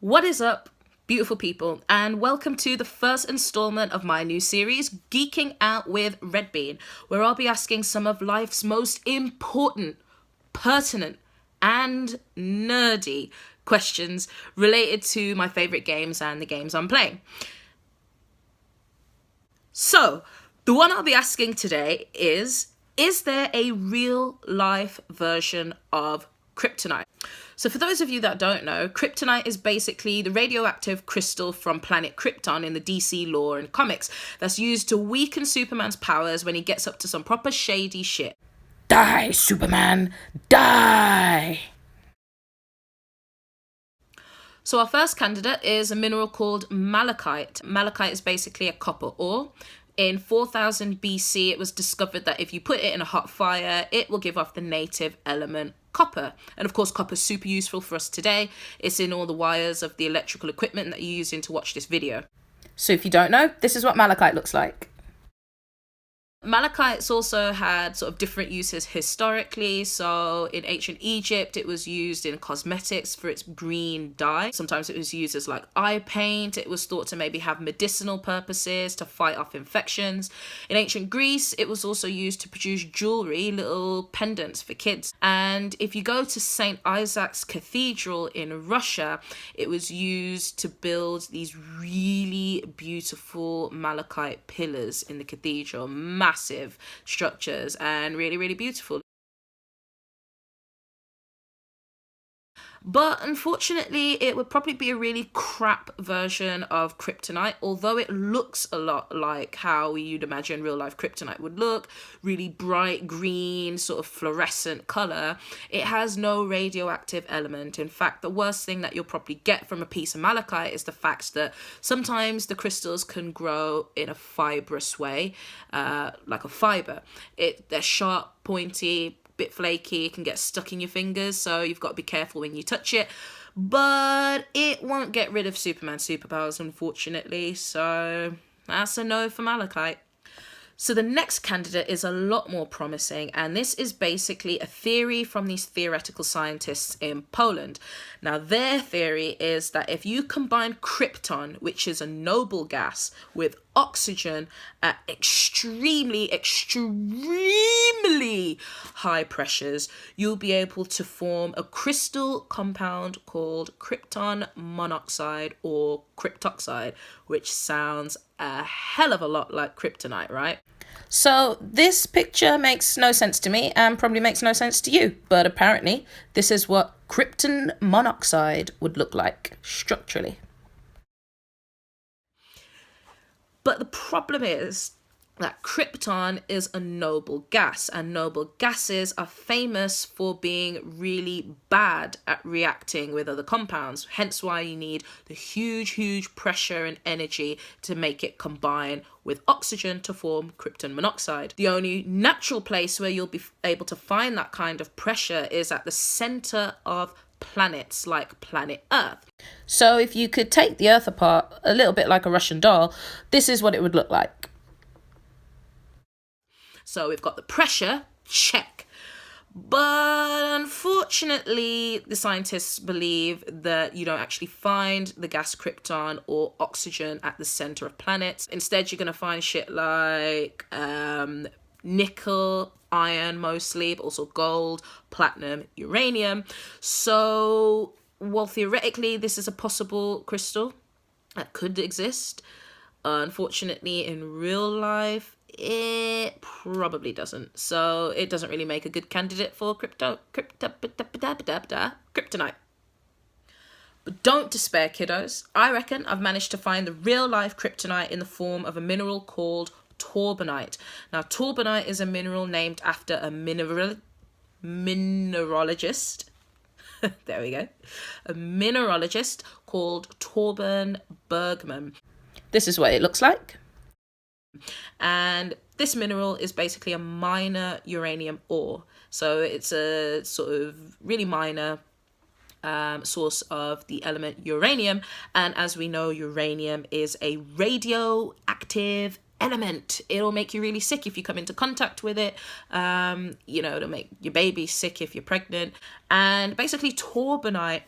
What is up, beautiful people, and welcome to the first installment of my new series, Geeking Out with Red Bean, where I'll be asking some of life's most important, pertinent, and nerdy questions related to my favourite games and the games I'm playing. So, the one I'll be asking today is there a real life version of kryptonite? So for those of you that don't know, kryptonite is basically the radioactive crystal from planet Krypton in the DC lore and comics that's used to weaken Superman's powers when he gets up to some proper shady shit. Die, Superman, die! So our first candidate is a mineral called malachite. Malachite is basically a copper ore. In 4000 BC, it was discovered that if you put it in a hot fire, it will give off the native element copper. And of course, copper is super useful for us today. It's in all the wires of the electrical equipment that you're using to watch this video. So if you don't know, this is what malachite looks like. Malachite's also had sort of different uses historically. So in ancient Egypt, it was used in cosmetics for its green dye. Sometimes it was used as like eye paint. It was thought to maybe have medicinal purposes to fight off infections. In ancient Greece, it was also used to produce jewelry, little pendants for kids. And if you go to St. Isaac's Cathedral in Russia, it was used to build these really beautiful malachite pillars in the cathedral. Massive structures and really, really beautiful. But unfortunately, it would probably be a really crap version of kryptonite, although it looks a lot like how you'd imagine real life kryptonite would look. Really bright green, sort of fluorescent colour. It has no radioactive element. In fact, the worst thing that you'll probably get from a piece of malachite is the fact that sometimes the crystals can grow in a fibrous way, like a fibre. They're sharp, pointy, bit flaky, it can get stuck in your fingers, so you've got to be careful when you touch it. But it won't get rid of Superman's superpowers, unfortunately, so that's a no for malachite. So the next candidate is a lot more promising, and this is basically a theory from these theoretical scientists in Poland. Now, their theory is that if you combine krypton, which is a noble gas, with oxygen at extremely high pressures, you'll be able to form a crystal compound called krypton monoxide or cryptoxide, which sounds a hell of a lot like kryptonite, right? So this picture makes no sense to me and probably makes no sense to you, but apparently this is what krypton monoxide would look like structurally. But the problem is that krypton is a noble gas, and noble gases are famous for being really bad at reacting with other compounds, hence why you need the huge pressure and energy to make it combine with oxygen to form krypton monoxide. The only natural place where you'll be able to find that kind of pressure is at the center of planets like planet Earth. So if you could take the Earth apart a little bit like a Russian doll, this is what it would look like. So we've got the pressure, check. But unfortunately, the scientists believe that you don't actually find the gas krypton or oxygen at the center of planets. Instead, you're going to find shit like nickel, iron mostly, but also gold, platinum, uranium. So, while theoretically this is a possible crystal that could exist, unfortunately in real life it probably doesn't. So it doesn't really make a good candidate for kryptonite. But don't despair, kiddos. I reckon I've managed to find the real life kryptonite in the form of a mineral called torbanite. Now, torbanite is a mineral named after a mineralogist. There we go. A mineralogist called Torben Bergman. This is what it looks like. And this mineral is basically a minor uranium ore. So it's a sort of really minor source of the element uranium. And as we know, uranium is a radioactive element. It'll make you really sick if you come into contact with it. It'll make your baby sick if you're pregnant. And basically torbanite,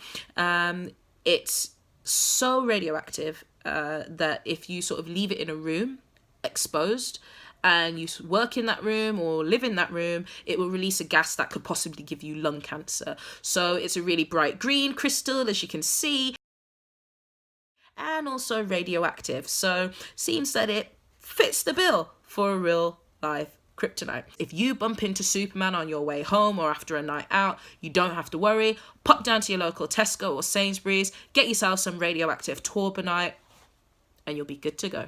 it's so radioactive that if you sort of leave it in a room exposed and you work in that room or live in that room, it will release a gas that could possibly give you lung cancer. So it's a really bright green crystal, as you can see, and also radioactive. So seems that it fits the bill for a real life kryptonite. If you bump into Superman on your way home or after a night out, you don't have to worry. Pop down to your local Tesco or Sainsbury's, get yourself some radioactive torbanite, and you'll be good to go.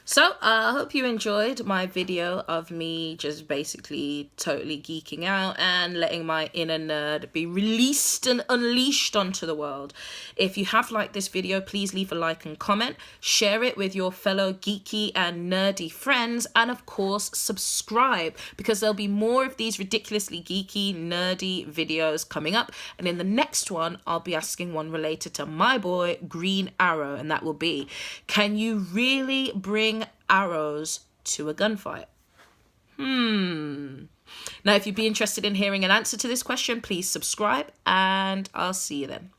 So I hope you enjoyed my video of me just basically totally geeking out and letting my inner nerd be released and unleashed onto the world. If you have liked this video, please leave a like and comment, share it with your fellow geeky and nerdy friends, and of course subscribe, because there'll be more of these ridiculously geeky, nerdy videos coming up. And in the next one, I'll be asking one related to my boy Green Arrow, and that will be, can you really bring arrows to a gunfight? Now, if you'd be interested in hearing an answer to this question, please subscribe, and I'll see you then.